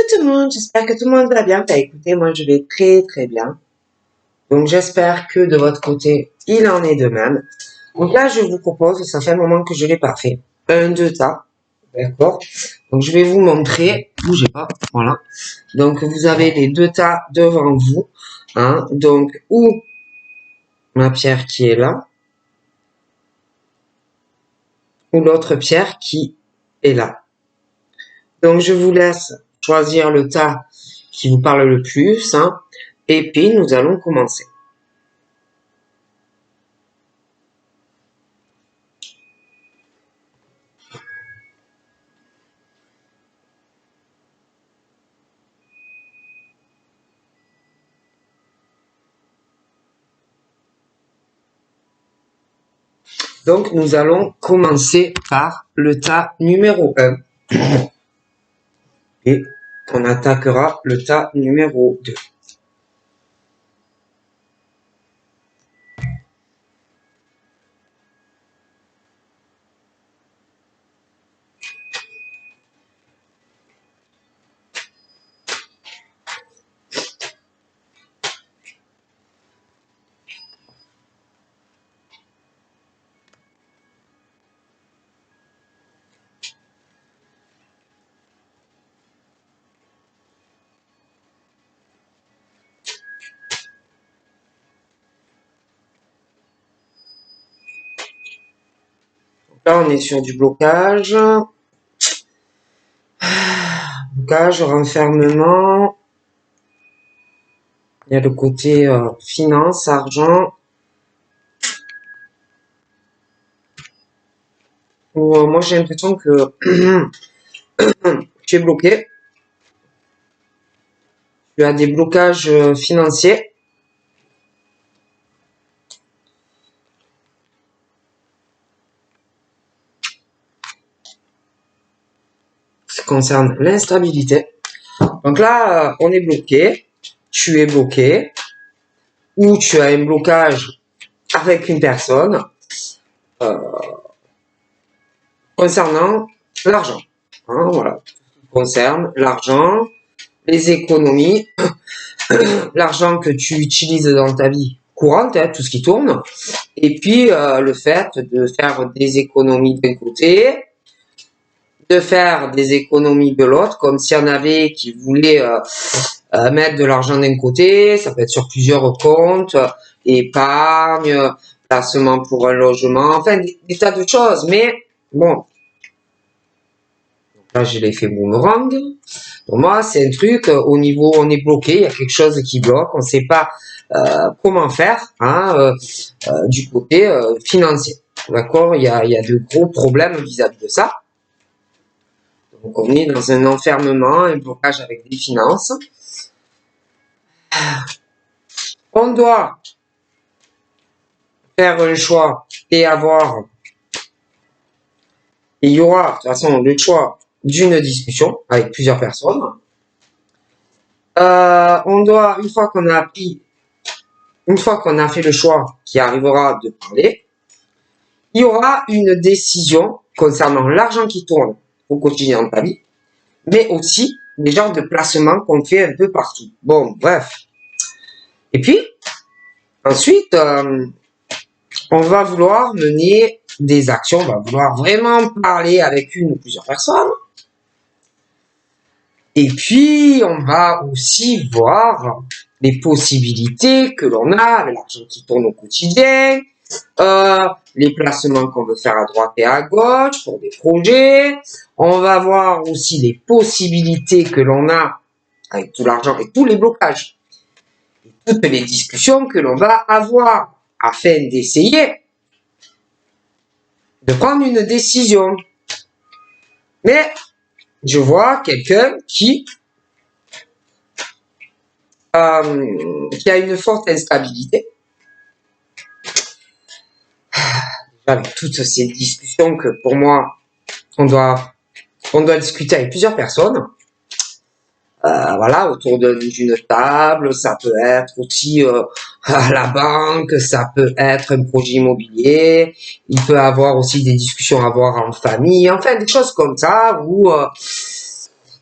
tout le monde, j'espère que tout le monde va bien. Bah écoutez, moi je vais très très bien. Donc j'espère que de votre côté, il en est de même. Donc là, je vous propose, ça fait un moment que je l'ai pas fait, un deux tas, d'accord? Donc je vais vous montrer, bougez pas, voilà. Donc vous avez les deux tas devant vous, hein. Donc où ma pierre qui est là, ou l'autre pierre qui est là. Donc je vous laisse choisir le tas qui vous parle le plus, hein, et puis nous allons commencer. Donc, nous allons commencer par le tas numéro 1. Et on attaquera le tas numéro 2. Là, on est sur du blocage. Blocage, renfermement. Il y a le côté finance, argent. Moi, j'ai l'impression que tu es bloqué. Tu as des blocages financiers. Ça concerne l'instabilité. Donc là, on est bloqué. Tu es bloqué. Ou tu as un blocage avec une personne concernant l'argent. Hein, voilà. Concerne l'argent, les économies, l'argent que tu utilises dans ta vie courante, hein, tout ce qui tourne, et puis le fait de faire des économies d'un côté, de faire des économies de l'autre, comme s'il y en avait qui voulaient mettre de l'argent d'un côté, ça peut être sur plusieurs comptes, épargne, placement pour un logement, enfin des tas de choses, mais bon, là j'ai l'effet boomerang. Pour moi, c'est un truc, au niveau, on est bloqué, il y a quelque chose qui bloque, on ne sait pas comment faire, hein, du côté financier. D'accord, il y a de gros problèmes vis-à-vis de ça. Donc on est dans un enfermement, un blocage avec des finances. On doit faire un choix et avoir, il y aura de toute façon le choix d'une discussion avec plusieurs personnes. On doit, une fois qu'on a fait le choix qui arrivera de parler, il y aura une décision concernant l'argent qui tourne au quotidien de ta vie, mais aussi les genres de placements qu'on fait un peu partout. Bon, bref. Et puis, ensuite, on va vouloir mener des actions, on va vouloir vraiment parler avec une ou plusieurs personnes. Et puis, on va aussi voir les possibilités que l'on a avec l'argent qui tourne au quotidien, les placements qu'on veut faire à droite et à gauche pour des projets. On va voir aussi les possibilités que l'on a avec tout l'argent et tous les blocages. Et toutes les discussions que l'on va avoir afin d'essayer de prendre une décision. Mais je vois quelqu'un qui a une forte instabilité. Avec toutes ces discussions que pour moi, on doit discuter avec plusieurs personnes. Voilà, autour d'une table, ça peut être aussi à la banque, ça peut être un projet immobilier, il peut avoir aussi des discussions à avoir en famille, enfin des choses comme ça où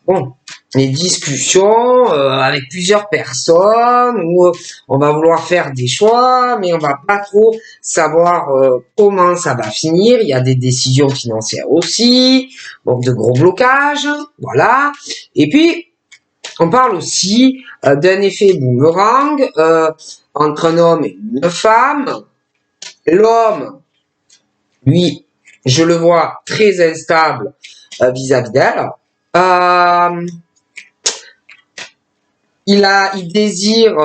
bon, les discussions avec plusieurs personnes où on va vouloir faire des choix, mais on va pas trop savoir comment ça va finir. Il y a des décisions financières aussi, donc de gros blocages, voilà. Et puis, on parle aussi d'un effet boomerang entre un homme et une femme. L'homme, lui, je le vois très instable vis-à-vis d'elle. Il désire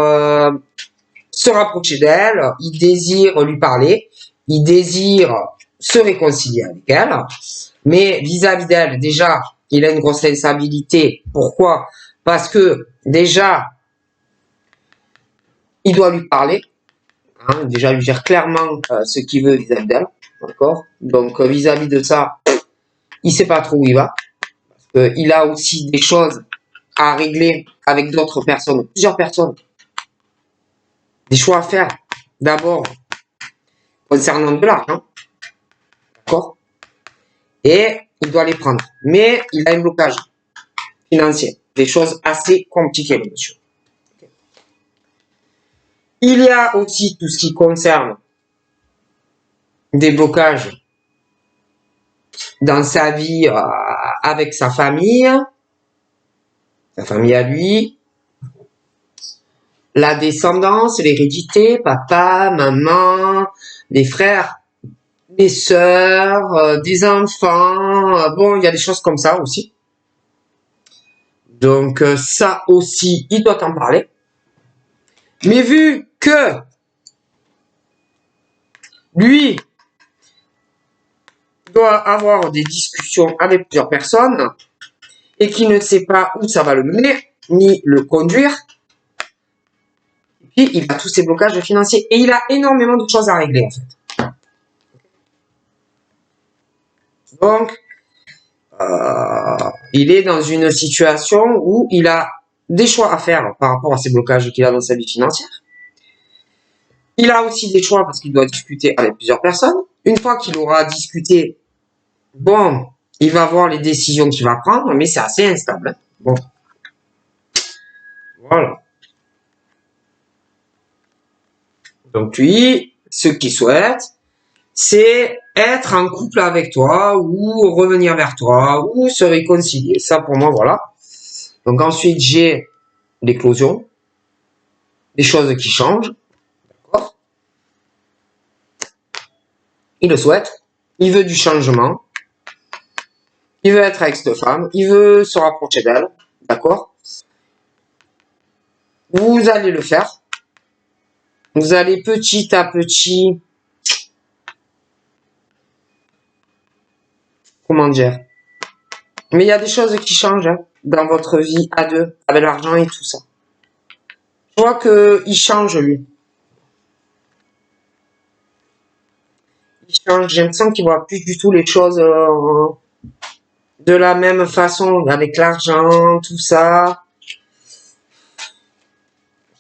se rapprocher d'elle, il désire lui parler, il désire se réconcilier avec elle, mais vis-à-vis d'elle, déjà, il a une grosse instabilité. Pourquoi? Parce que déjà, il doit lui parler, hein, déjà lui dire clairement ce qu'il veut vis-à-vis d'elle, d'accord? Donc vis-à-vis de ça, il sait pas trop où il va. Il a aussi des choses à régler avec d'autres personnes, plusieurs personnes, des choix à faire. D'abord, concernant de l'argent, d'accord? Et il doit les prendre. Mais il a un blocage financier, des choses assez compliquées, monsieur. Il y a aussi tout ce qui concerne des blocages dans sa vie avec sa famille à lui, la descendance, l'hérédité, papa, maman, les frères, les sœurs, des enfants, bon, il y a des choses comme ça aussi. Donc ça aussi, il doit en parler. Mais vu que lui doit avoir des discussions avec plusieurs personnes et qu'il ne sait pas où ça va le mener, ni le conduire, et puis il a tous ces blocages financiers et il a énormément de choses à régler en fait. Donc, il est dans une situation où il a des choix à faire par rapport à ces blocages qu'il a dans sa vie financière. Il a aussi des choix parce qu'il doit discuter avec plusieurs personnes. Une fois qu'il aura discuté, bon, il va voir les décisions qu'il va prendre, mais c'est assez instable. Bon. Voilà. Donc lui, ce qu'il souhaite, c'est être en couple avec toi ou revenir vers toi ou se réconcilier. Ça pour moi, voilà. Donc ensuite, j'ai l'éclosion, des choses qui changent. D'accord? Il le souhaite, il veut du changement, il veut être avec cette femme, il veut se rapprocher d'elle. D'accord? Vous allez le faire. Vous allez petit à petit, comment dire, mais il y a des choses qui changent hein, dans votre vie à deux, avec l'argent et tout ça. Je vois qu'il change, lui. Il change, j'ai l'impression qu'il voit plus du tout les choses de la même façon, avec l'argent, tout ça.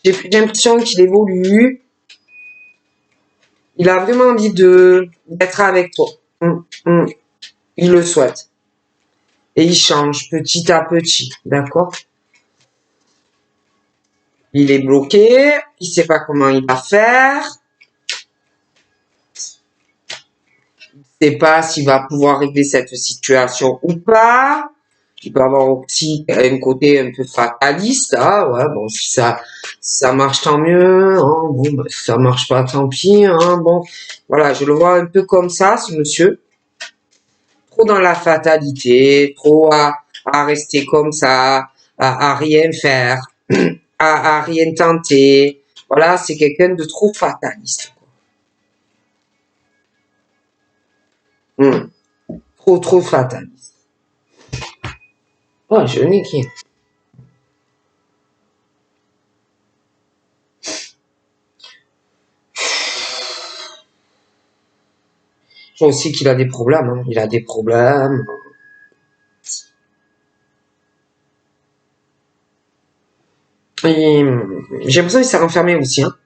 J'ai l'impression qu'il évolue. Il a vraiment envie d'être avec toi. Il le souhaite. Et il change petit à petit, d'accord? Il est bloqué, il sait pas comment il va faire. Il sait pas s'il va pouvoir régler cette situation ou pas. Il peut avoir aussi un côté un peu fataliste, hein, ouais, bon, si ça marche, tant mieux, hein, bon, bah, si ça marche pas, tant pis, hein, bon, voilà, je le vois un peu comme ça, ce monsieur, trop dans la fatalité, trop à rester comme ça, à rien faire, à rien tenter, voilà, c'est quelqu'un de trop fataliste, trop fataliste. Oh, je n'ai qui. Je vois aussi qu'il a des problèmes. Hein. Il a des problèmes. J'ai l'impression qu'il s'est renfermé aussi. Hein.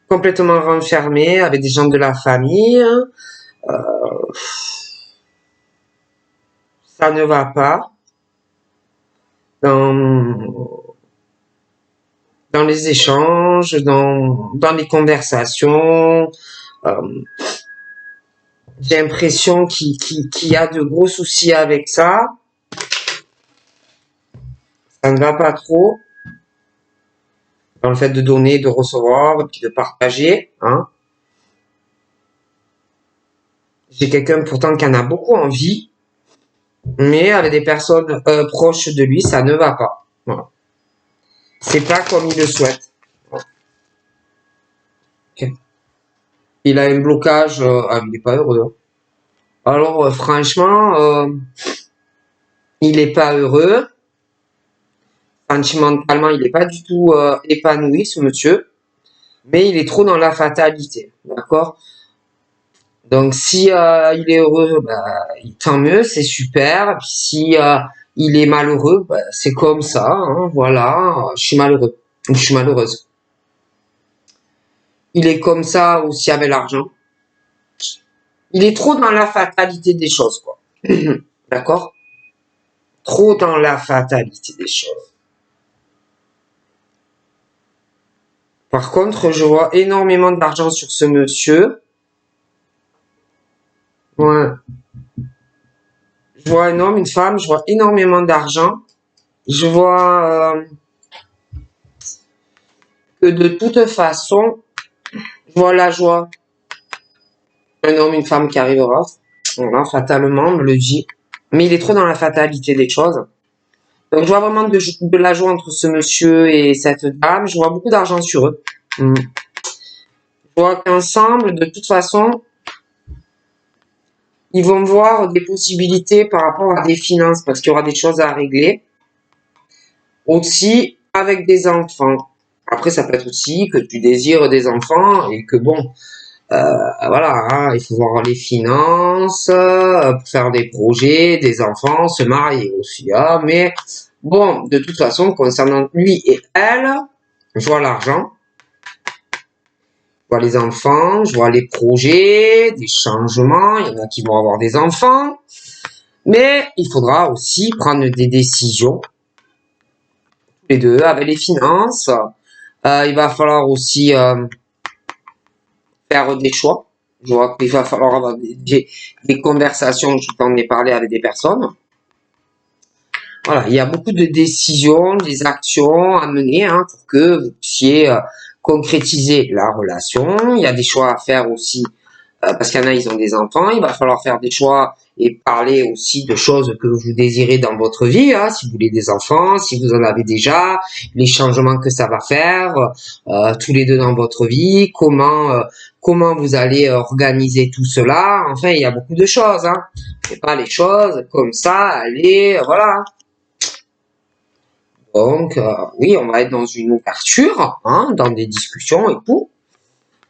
Complètement renfermé avec des gens de la famille. Ça ne va pas. dans les échanges, dans les conversations. J'ai l'impression qu'il y a de gros soucis avec ça. Ça ne va pas trop dans le fait de donner, de recevoir, et puis de partager. Hein. J'ai quelqu'un pourtant qui en a beaucoup envie, mais avec des personnes proches de lui, ça ne va pas. Voilà. C'est pas comme il le souhaite. Okay. Il a un blocage, il n'est pas heureux. Alors franchement, il n'est pas heureux. Sentimentalement, il n'est pas du tout épanoui, ce monsieur. Mais il est trop dans la fatalité. D'accord? Donc si il est heureux, tant mieux, c'est super. Puis si il est malheureux, c'est comme ça. Hein, voilà, je suis malheureux. Je suis malheureuse. Il est comme ça aussi avec l'argent. Il est trop dans la fatalité des choses, quoi. D'accord? Trop dans la fatalité des choses. Par contre, je vois énormément d'argent sur ce monsieur. Ouais. Je vois un homme, une femme, je vois énormément d'argent. Je vois que de toute façon, je vois la joie. Un homme, une femme qui arrivera. Voilà, fatalement, on me le dit. Mais il est trop dans la fatalité des choses. Donc, je vois vraiment de la joie entre ce monsieur et cette dame. Je vois beaucoup d'argent sur eux. Je vois qu'ensemble, de toute façon, ils vont voir des possibilités par rapport à des finances parce qu'il y aura des choses à régler. Aussi, avec des enfants. Après, ça peut être aussi que tu désires des enfants et que bon, voilà, hein, il faut voir les finances, pour faire des projets, des enfants, se marier aussi. Hein, mais bon, de toute façon, concernant lui et elle, je vois l'argent, je vois les enfants, je vois les projets, des changements, il y en a qui vont avoir des enfants, mais il faudra aussi prendre des décisions, les deux, avec les finances. Il va falloir aussi faire des choix. Je vois qu'il va falloir avoir des conversations, je t'en ai parlé avec des personnes. Voilà, il y a beaucoup de décisions, des actions à mener hein, pour que vous puissiez concrétiser la relation. Il y a des choix à faire aussi, parce qu'il y en a, ils ont des enfants. Il va falloir faire des choix et parler aussi de choses que vous désirez dans votre vie. Hein, si vous voulez des enfants, si vous en avez déjà, les changements que ça va faire, tous les deux dans votre vie, comment vous allez organiser tout cela. Enfin, il y a beaucoup de choses. Hein. C'est pas les choses comme ça, allez, voilà. Donc, oui, on va être dans une ouverture, hein, dans des discussions et tout.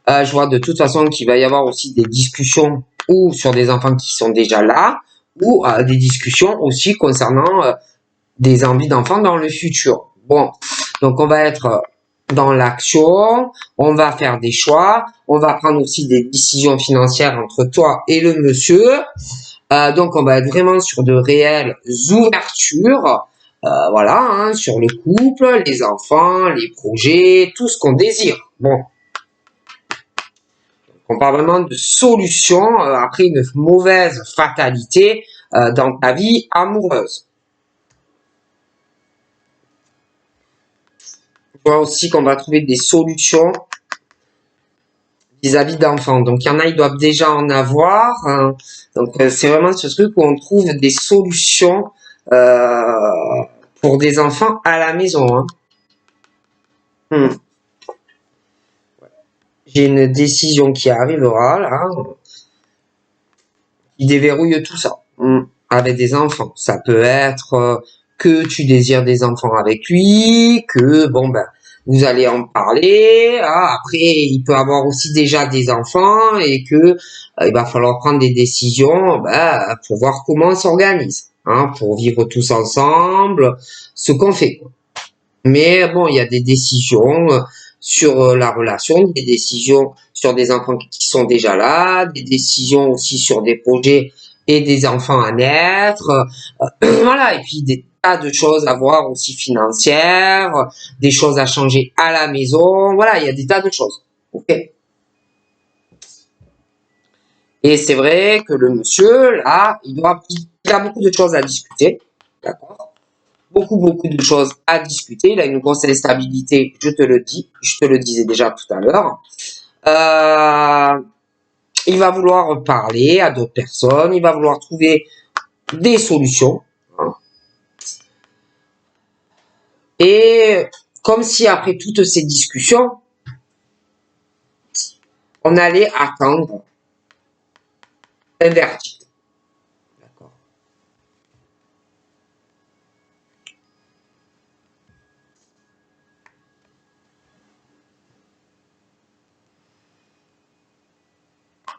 Je vois de toute façon qu'il va y avoir aussi des discussions ou sur des enfants qui sont déjà là, ou des discussions aussi concernant des envies d'enfants dans le futur. Bon, donc on va être dans l'action, on va faire des choix, on va prendre aussi des décisions financières entre toi et le monsieur. Donc on va être vraiment sur de réelles ouvertures. Voilà, hein, sur le couple, les enfants, les projets, tout ce qu'on désire. Bon, on parle vraiment de solutions après une mauvaise fatalité dans ta vie amoureuse. Je vois aussi qu'on va trouver des solutions vis-à-vis d'enfants. Donc il y en a, ils doivent déjà en avoir. Hein. Donc c'est vraiment ce truc où on trouve des solutions pour des enfants à la maison. Hein. J'ai une décision qui arrivera là, qui déverrouille tout ça. Avec des enfants. Ça peut être que tu désires des enfants avec lui, que bon ben vous allez en parler. Ah, après, il peut avoir aussi déjà des enfants et que il va falloir prendre des décisions pour voir comment on s'organise, hein, pour vivre tous ensemble, ce qu'on fait. Mais bon, il y a des décisions sur la relation, des décisions sur des enfants qui sont déjà là, des décisions aussi sur des projets et des enfants à naître. Voilà, et puis tas de choses à voir aussi financières, des choses à changer à la maison. Voilà, il y a des tas de choses. Ok. Et c'est vrai que le monsieur, là, il a beaucoup de choses à discuter. D'accord? Beaucoup de choses à discuter. Il a une grosse instabilité, je te le dis. Je te le disais déjà tout à l'heure. Il va vouloir parler à d'autres personnes. Il va vouloir trouver des solutions. Et comme si après toutes ces discussions, on allait attendre un verdict. D'accord.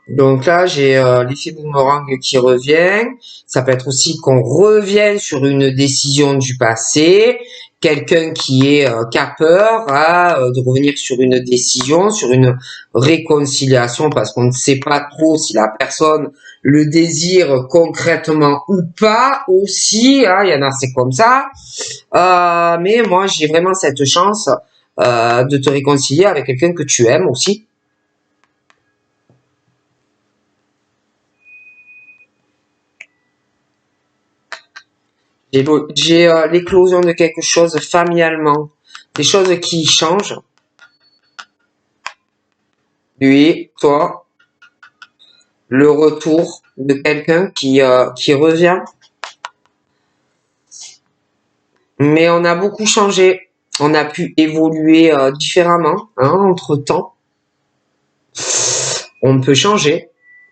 Donc là, j'ai l'effet boomerang qui revient. Ça peut être aussi qu'on revienne sur une décision du passé. Quelqu'un qui a peur de revenir sur une décision, sur une réconciliation, parce qu'on ne sait pas trop si la personne le désire concrètement ou pas. Aussi, il y en a, c'est comme ça. Mais moi, j'ai vraiment cette chance de te réconcilier avec quelqu'un que tu aimes aussi. J'ai l'éclosion de quelque chose familialement, des choses qui changent. Lui, toi, le retour de quelqu'un qui revient. Mais on a beaucoup changé. On a pu évoluer différemment entre-temps. On peut changer.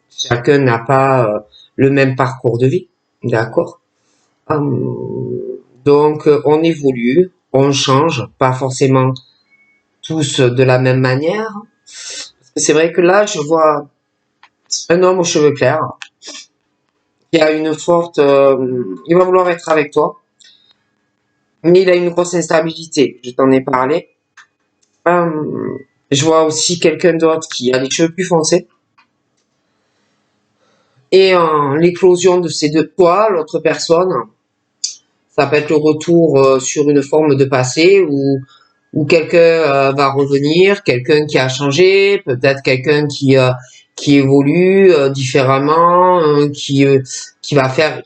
Chacun n'a pas le même parcours de vie. D'accord? Donc, on évolue, on change, pas forcément tous de la même manière. C'est vrai que là, je vois un homme aux cheveux clairs qui a une forte... il va vouloir être avec toi, mais il a une grosse instabilité. Je t'en ai parlé. Je vois aussi quelqu'un d'autre qui a les cheveux plus foncés. Et l'éclosion de ces deux, toi, l'autre personne, ça peut être le retour sur une forme de passé où quelqu'un va revenir, quelqu'un qui a changé, peut-être quelqu'un qui évolue différemment, qui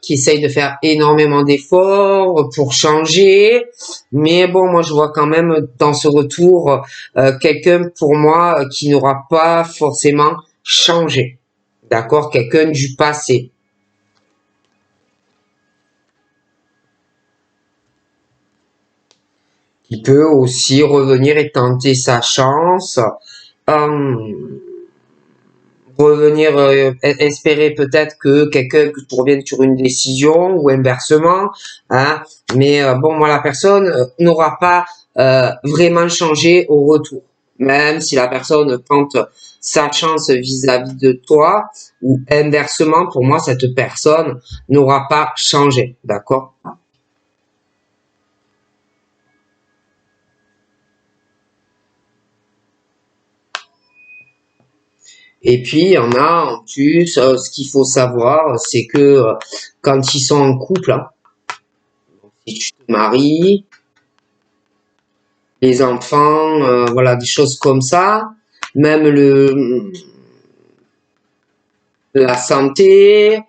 essaye de faire énormément d'efforts pour changer. Mais bon, moi je vois quand même dans ce retour quelqu'un pour moi qui n'aura pas forcément changé. D'accord? Quelqu'un du passé. Qui peut aussi revenir et tenter sa chance. Revenir espérer peut-être que quelqu'un que tu reviennes sur une décision ou inversement, mais bon, moi la personne n'aura pas vraiment changé au retour, même si la personne tente sa chance vis-à-vis de toi, ou inversement, pour moi cette personne n'aura pas changé. D'accord? Et puis, il y en a en plus, ce qu'il faut savoir, c'est que quand ils sont en couple, si tu te maries, les enfants, voilà, des choses comme ça, même la santé,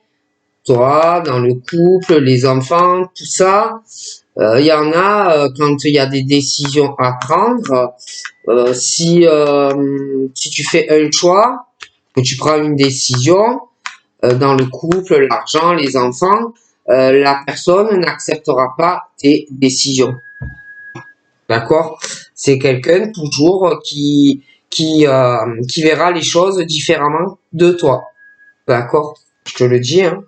toi, dans le couple, les enfants, tout ça, il y en a quand il y a des décisions à prendre, si tu fais un choix, que tu prends une décision, dans le couple, l'argent, les enfants, la personne n'acceptera pas tes décisions. D'accord? C'est quelqu'un toujours qui verra les choses différemment de toi. D'accord? Je te le dis, hein.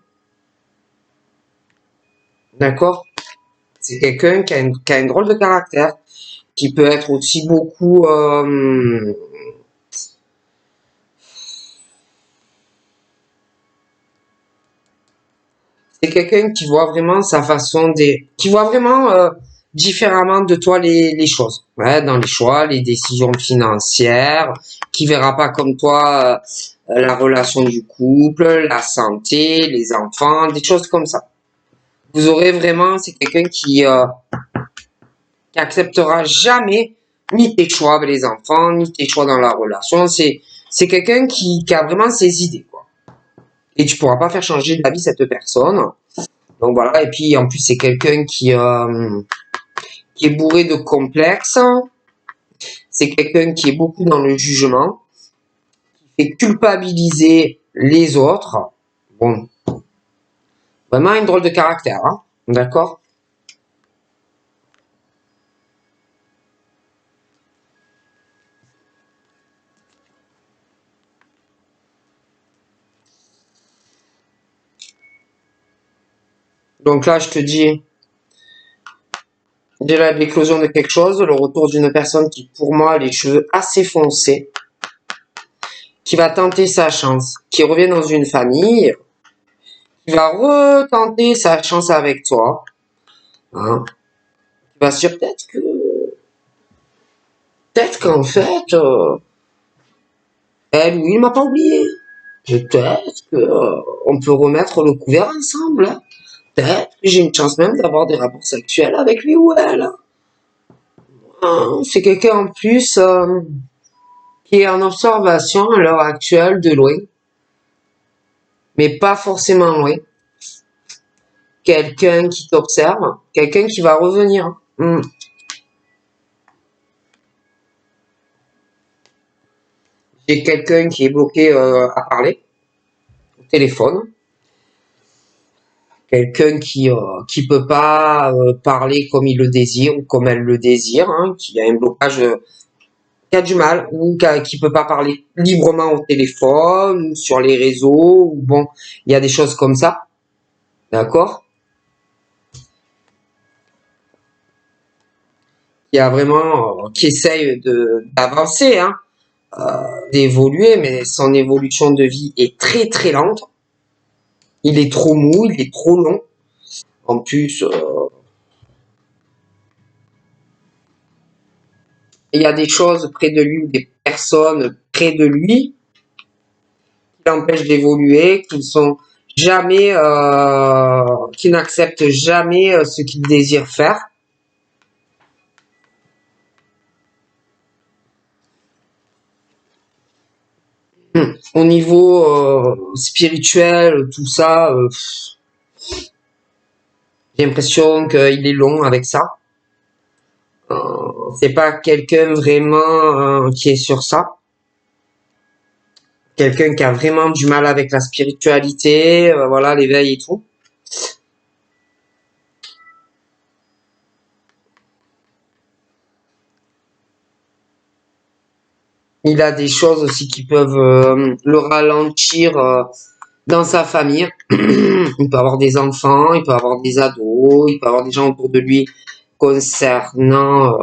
D'accord? C'est quelqu'un qui a une drôle de caractère, qui peut être aussi beaucoup c'est quelqu'un qui voit vraiment sa façon qui voit vraiment différemment de toi les choses. Ouais, dans les choix, les décisions financières, qui verra pas comme toi la relation du couple, la santé, les enfants, des choses comme ça. Vous aurez vraiment, c'est quelqu'un qui acceptera jamais ni tes choix avec les enfants, ni tes choix dans la relation. C'est quelqu'un qui a vraiment ses idées, quoi. Et tu pourras pas faire changer d'avis cette personne. Donc voilà, et puis en plus c'est quelqu'un qui est bourré de complexes. C'est quelqu'un qui est beaucoup dans le jugement, qui fait culpabiliser les autres. Bon, vraiment une drôle de caractère, hein, d'accord? Donc là, je te dis, déjà l'éclosion de quelque chose, le retour d'une personne qui, pour moi, a les cheveux assez foncés, qui va tenter sa chance, qui revient dans une famille, qui va retenter sa chance avec toi, hein, qui va se dire peut-être qu'en fait, elle ou il m'a pas oublié. Peut-être que on peut remettre le couvert ensemble, hein. Peut-être que j'ai une chance même d'avoir des rapports sexuels avec lui ou elle. Hein. C'est quelqu'un en plus qui est en observation à l'heure actuelle de loin, mais pas forcément loin. Quelqu'un qui t'observe, quelqu'un qui va revenir. J'ai quelqu'un qui est bloqué à parler au téléphone, quelqu'un qui peut pas parler comme il le désire ou comme elle le désire, hein, qui a un blocage, qui a du mal ou qui peut pas parler librement au téléphone ou sur les réseaux ou bon, il y a des choses comme ça, d'accord? Qui a vraiment qui essaye de d'avancer, hein, d'évoluer, mais son évolution de vie est très très lente. Il est trop mou, il est trop long. En plus, il y a des choses près de lui ou des personnes près de lui qui l'empêchent d'évoluer, qui sont jamais, qui n'acceptent jamais ce qu'il désire faire. Au niveau spirituel, tout ça, j'ai l'impression qu'il est long avec ça. C'est pas quelqu'un vraiment qui est sur ça. Quelqu'un qui a vraiment du mal avec la spiritualité, voilà, l'éveil et tout. Il a des choses aussi qui peuvent le ralentir dans sa famille. Il peut avoir des enfants, il peut avoir des ados, il peut avoir des gens autour de lui concernant.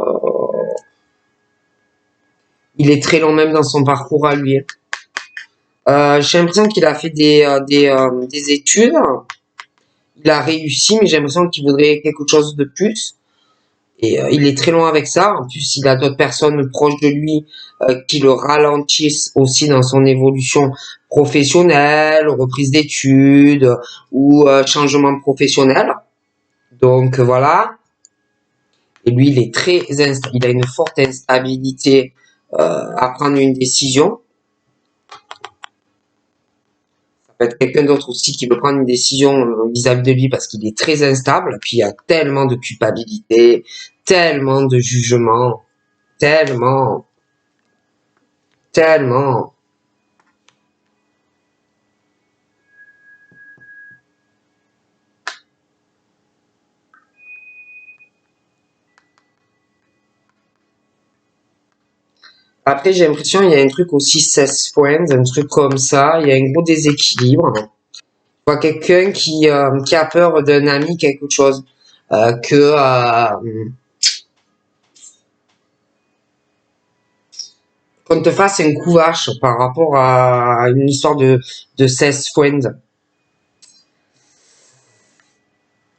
Il est très long même dans son parcours à lui. J'ai l'impression qu'il a fait des études. Il a réussi, mais j'ai l'impression qu'il voudrait quelque chose de plus. Et il est très loin avec ça. En plus, il a d'autres personnes proches de lui qui le ralentissent aussi dans son évolution professionnelle, reprise d'études ou changement professionnel. Donc voilà. Et lui, il a une forte instabilité à prendre une décision. Ça peut être quelqu'un d'autre aussi qui veut prendre une décision vis-à-vis de lui parce qu'il est très instable. Puis il y a tellement de culpabilité, tellement de jugement, tellement. Tellement. Après, j'ai l'impression qu'il y a un truc aussi 16 points, un truc comme ça. Il y a un gros déséquilibre. Je vois quelqu'un qui a peur d'un ami, quelque chose. Qu'on te fasse un coup vache par rapport à une histoire de 16 points.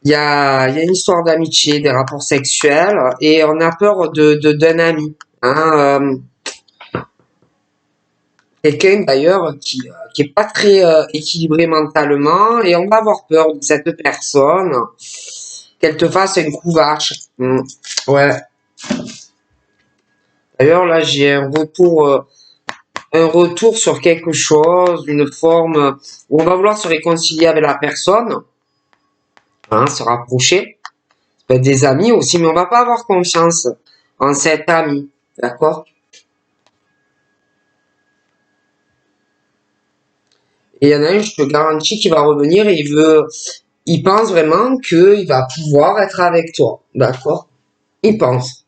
Il y a une histoire d'amitié, des rapports sexuels, et on a peur d'un ami. Hein, quelqu'un d'ailleurs qui est pas très équilibré mentalement et on va avoir peur de cette personne qu'elle te fasse un coup vache. Ouais. D'ailleurs là j'ai un retour sur quelque chose, une forme où on va vouloir se réconcilier avec la personne, hein, se rapprocher. Ça peut être des amis aussi, mais on va pas avoir confiance en cet ami, d'accord? Et il y en a un, je te garantis, qu'il va revenir et il pense vraiment qu'il va pouvoir être avec toi, d'accord? Il pense.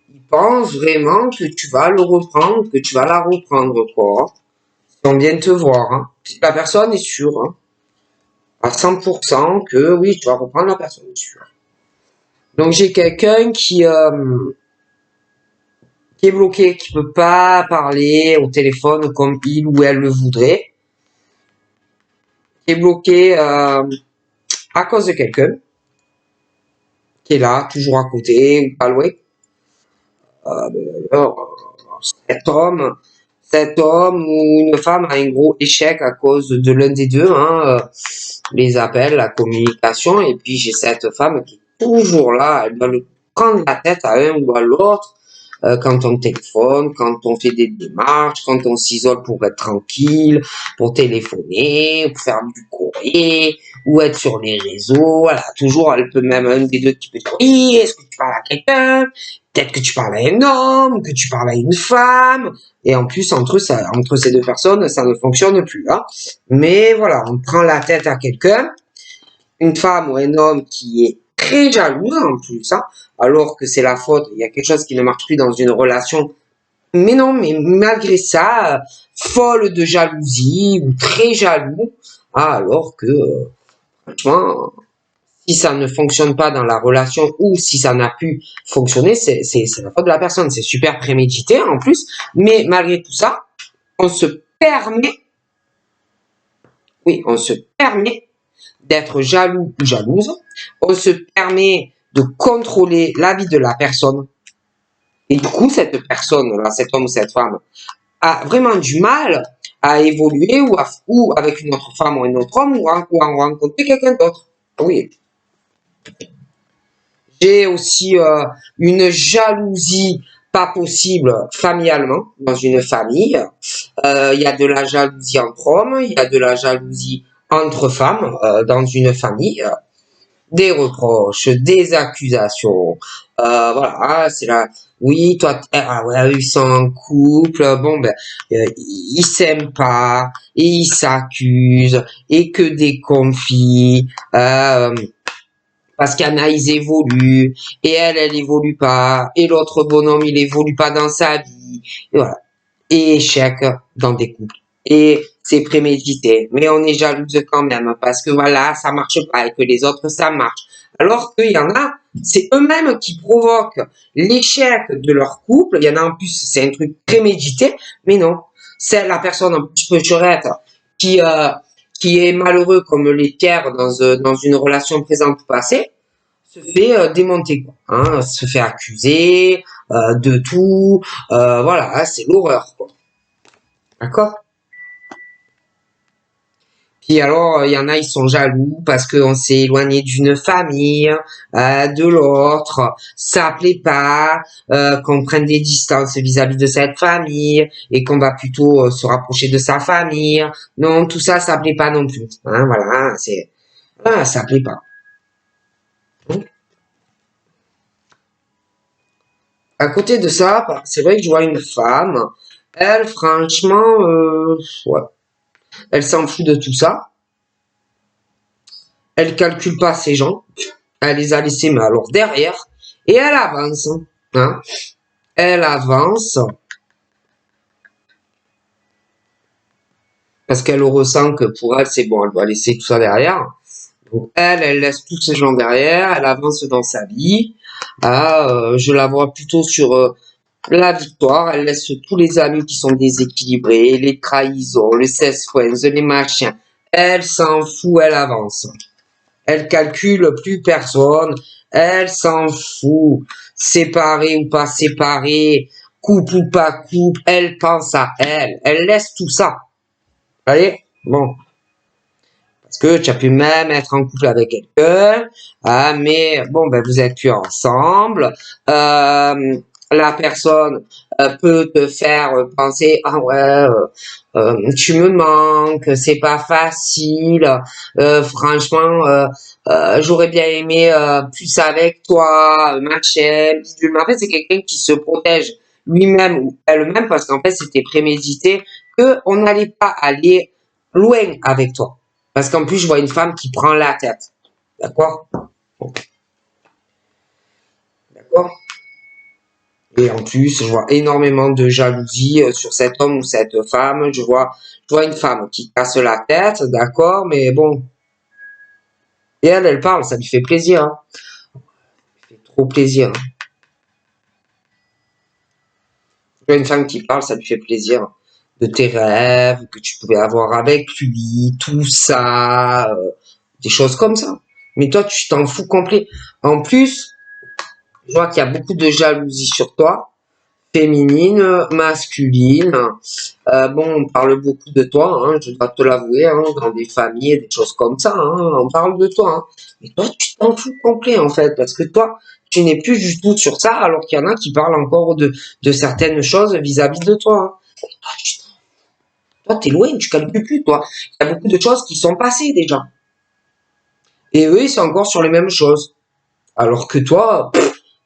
Il pense vraiment que tu vas le reprendre, que tu vas la reprendre, quoi. Si on vient te voir, hein. La personne est sûre, hein, à 100% que oui, tu vas reprendre la personne, est sûre. Donc j'ai quelqu'un qui est bloqué, qui peut pas parler au téléphone comme il ou elle le voudrait, qui est bloqué à cause de quelqu'un, qui est là, toujours à côté ou pas loin. Alors, cet homme ou une femme a un gros échec à cause de l'un des deux, hein, les appels, la communication, et puis j'ai cette femme qui est toujours là, elle doit le prendre la tête à un ou à l'autre, quand on téléphone, quand on fait des démarches, quand on s'isole pour être tranquille, pour téléphoner, pour faire du courrier, ou être sur les réseaux, voilà, toujours, elle peut même, un des deux qui peut dire, oui, est-ce que tu parles à quelqu'un? Peut-être que tu parles à un homme, que tu parles à une femme, et en plus, entre ces deux personnes, ça ne fonctionne plus, hein. Mais voilà, on prend la tête à quelqu'un, une femme ou un homme qui est très jaloux en plus, hein, alors que c'est la faute, il y a quelque chose qui ne marche plus dans une relation. Mais non, mais malgré ça, folle de jalousie ou très jaloux, alors que, franchement, si ça ne fonctionne pas dans la relation ou si ça n'a pu fonctionner, c'est la faute de la personne. C'est super prémédité en plus, mais malgré tout ça, on se permet, oui, on se permet d'être jaloux ou jalouse, on se permet de contrôler la vie de la personne. Et du coup, cette personne-là, cet homme ou cette femme, a vraiment du mal à évoluer ou avec une autre femme ou un autre homme ou à rencontrer quelqu'un d'autre. Oui. J'ai aussi une jalousie pas possible familialement dans une famille. Il y a de la jalousie entre hommes, il y a de la jalousie entre femmes dans une famille. Des reproches, des accusations. Voilà, c'est là. Oui, toi, ah ouais, ils sont en couple. Bon, ben, ils s'aiment pas et ils s'accusent et que des conflits. Parce qu'Anaïs évolue et elle évolue pas et l'autre bonhomme il évolue pas dans sa vie. Et voilà. Et échec dans des couples. Et c'est prémédité. Mais on est jalouse quand même parce que voilà, ça marche pas et que les autres ça marche. Alors qu'il y en a, c'est eux-mêmes qui provoquent l'échec de leur couple. Il y en a en plus, c'est un truc prémédité. Mais non, c'est la personne un petit peu churette qui, euh, qui est malheureux comme les pierres dans une relation présente ou passée, se fait démonter, quoi, hein, se fait accuser de tout, voilà, c'est l'horreur, quoi. D'accord? Puis alors, il y en a, ils sont jaloux parce qu'on s'est éloigné d'une famille, de l'autre, ça plaît pas, qu'on prenne des distances vis-à-vis de cette famille et qu'on va plutôt se rapprocher de sa famille. Non, tout ça, ça plaît pas non plus. Hein, voilà, ça plaît pas. À côté de ça, c'est vrai que je vois une femme, elle, franchement, ouais, elle s'en fout de tout ça. Elle calcule pas ses gens. Elle les a laissés, mais alors derrière. Et elle avance. Hein. Elle avance parce qu'elle ressent que pour elle, c'est bon, elle doit laisser tout ça derrière. Donc elle laisse tous ces gens derrière, elle avance dans sa vie. Ah, je la vois plutôt sur la victoire. Elle laisse tous les amis qui sont déséquilibrés, les trahisons, les 16 friends, les machins. Elle s'en fout, elle avance. Elle calcule plus personne. Elle s'en fout. Séparée ou pas séparée. couple ou pas couple, elle pense à elle. Elle laisse tout ça. Vous voyez? Bon. Parce que tu as pu même être en couple avec quelqu'un, mais bon, ben vous êtes plus ensemble. La personne peut te faire penser, ah ouais, tu me manques, c'est pas facile. Franchement, j'aurais bien aimé plus avec toi, machin, bidule. Mais en fait, c'est quelqu'un qui se protège lui-même ou elle-même parce qu'en fait, c'était prémédité que on n'allait pas aller loin avec toi. Parce qu'en plus, je vois une femme qui prend la tête. D'accord? D'accord? Et en plus, je vois énormément de jalousie sur cet homme ou cette femme. Je vois une femme qui casse la tête, d'accord? Mais bon. Et elle parle, ça lui fait plaisir. Hein. Ça lui fait trop plaisir. Hein. Je vois une femme qui parle, ça lui fait plaisir. De tes rêves que tu pouvais avoir avec lui, tout ça. Des choses comme ça. Mais toi, tu t'en fous complet. En plus, je vois qu'il y a beaucoup de jalousie sur toi, féminine, masculine. Bon, on parle beaucoup de toi, hein, je dois te l'avouer, hein, dans des familles, des choses comme ça, hein, on parle de toi. Hein. Mais toi, tu t'en fous complet, en fait, parce que toi, tu n'es plus du tout sur ça, alors qu'il y en a qui parlent encore de certaines choses vis-à-vis de toi. Hein. Toi, t'es loin, tu calcules plus, toi. Il y a beaucoup de choses qui sont passées déjà. Et eux, ils sont encore sur les mêmes choses. Alors que toi,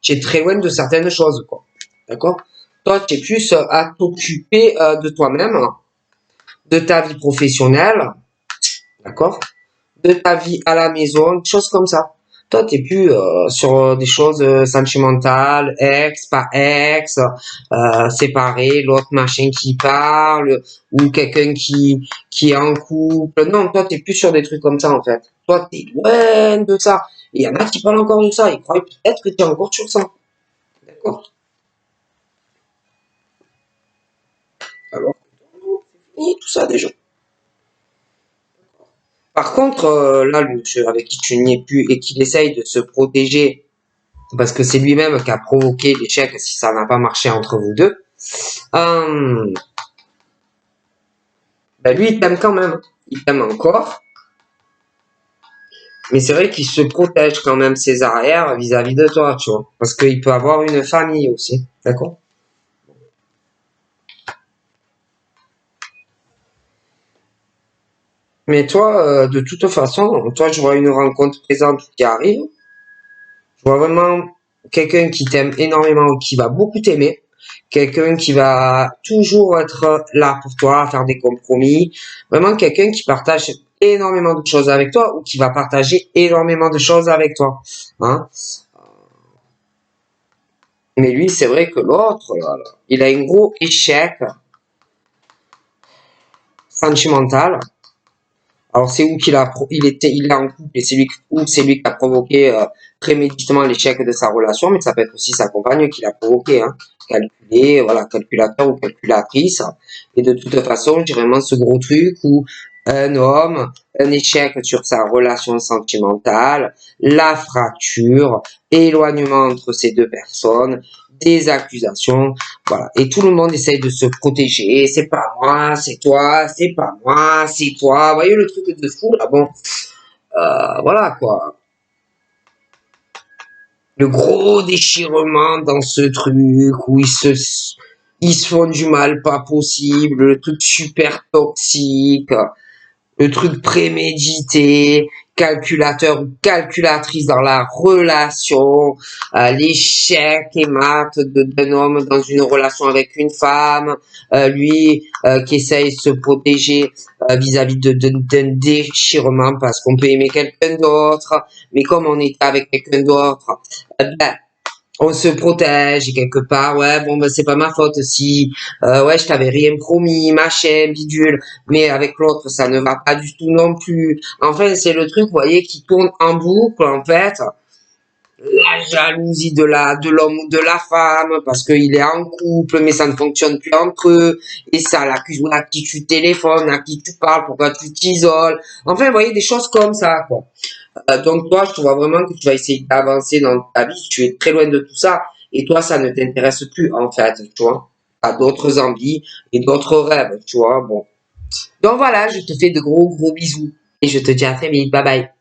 tu es très loin de certaines choses, quoi. D'accord? Toi, tu es plus à t'occuper de toi-même, de ta vie professionnelle, d'accord? De ta vie à la maison, des choses comme ça. Toi, t'es plus sur des choses sentimentales, ex, pas ex, séparé, l'autre machin qui parle, ou quelqu'un qui est en couple. Non, toi, t'es plus sur des trucs comme ça, en fait. Toi, t'es loin de ça. Et il y en a qui parlent encore de ça. Ils croient peut-être que t'es encore sur ça. D'accord? Alors, c'est fini tout ça déjà. Par contre, là, le monsieur avec qui tu n'y es plus et qu'il essaye de se protéger, parce que c'est lui-même qui a provoqué l'échec si ça n'a pas marché entre vous deux, euh, ben lui, il t'aime quand même. Il t'aime encore. Mais c'est vrai qu'il se protège quand même ses arrières vis-à-vis de toi, tu vois. Parce qu'il peut avoir une famille aussi. D'accord? Mais toi, de toute façon, toi, je vois une rencontre présente qui arrive. Je vois vraiment quelqu'un qui t'aime énormément, qui va beaucoup t'aimer. Quelqu'un qui va toujours être là pour toi, faire des compromis. Vraiment quelqu'un qui partage énormément de choses avec toi ou qui va partager énormément de choses avec toi. Hein. Mais lui, c'est vrai que l'autre, il a un gros échec sentimental. Alors c'est où il est en couple et c'est lui qui a provoqué préméditement l'échec de sa relation, mais ça peut être aussi sa compagne qui l'a provoqué, hein. Calculé, voilà, calculateur ou calculatrice. Et de toute façon, j'ai vraiment ce gros truc où un homme, un échec sur sa relation sentimentale, la fracture, éloignement entre ces deux personnes, des accusations, voilà. Et tout le monde essaye de se protéger. C'est pas moi, c'est toi, c'est pas moi, c'est toi. Vous voyez le truc de fou là, bon. Voilà quoi. Le gros déchirement dans ce truc où ils se font du mal pas possible. Le truc super toxique. Le truc prémédité, calculateur ou calculatrice dans la relation, l'échec et mat d'un homme dans une relation avec une femme, lui qui essaye de se protéger vis-à-vis d'un déchirement parce qu'on peut aimer quelqu'un d'autre, mais comme on est avec quelqu'un d'autre, ben, on se protège et quelque part, ouais, bon, ben, c'est pas ma faute si, ouais, je t'avais rien promis, machin, bidule, mais avec l'autre, ça ne va pas du tout non plus. Enfin, c'est le truc, vous voyez, qui tourne en boucle, en fait. La jalousie de l'homme ou de la femme, parce qu'il est en couple, mais ça ne fonctionne plus entre eux, et ça l'accuse à qui tu téléphones, à qui tu parles, pourquoi tu t'isoles. Enfin, vous voyez, des choses comme ça, quoi. Donc toi, je te vois vraiment que tu vas essayer d'avancer dans ta vie, tu es très loin de tout ça, et toi, ça ne t'intéresse plus, en fait, tu vois. T'as d'autres envies et d'autres rêves, tu vois. Bon. Donc voilà, je te fais de gros bisous et je te dis à très vite. Bye bye.